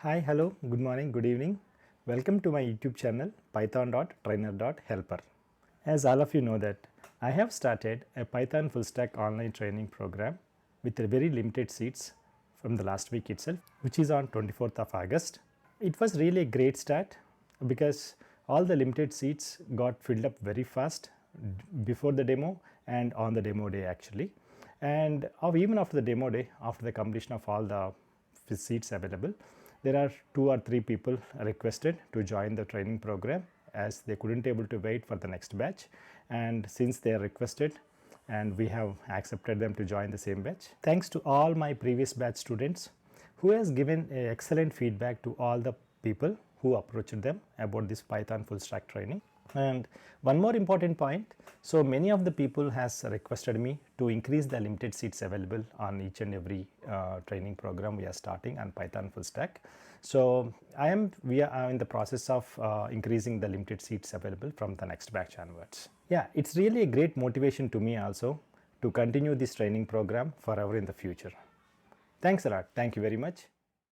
Hi, hello, good morning, good evening. Welcome to my YouTube channel python.trainer.helper. As all of you know that I have started a Python full stack online training program with a very limited seats from the last week itself, which is on 24th of August. It was really a great start because all the limited seats got filled up very fast before the demo and on the demo day actually. And even after the demo day, after the completion of all the seats available, there are 2 or 3 people requested to join the training program as they couldn't able to wait for the next batch, and since they are requested and we have accepted them to join the same batch. Thanks to all my previous batch students who has given excellent feedback to all the people who approached them about this Python full stack training. And one more important point, so many of the people has requested me to increase the limited seats available on each and every training program we are starting on Python full stack. So we are in the process of increasing the limited seats available from the next batch onwards. Yeah, it's really a great motivation to me also to continue this training program forever in the future. Thanks a lot. Thank you very much.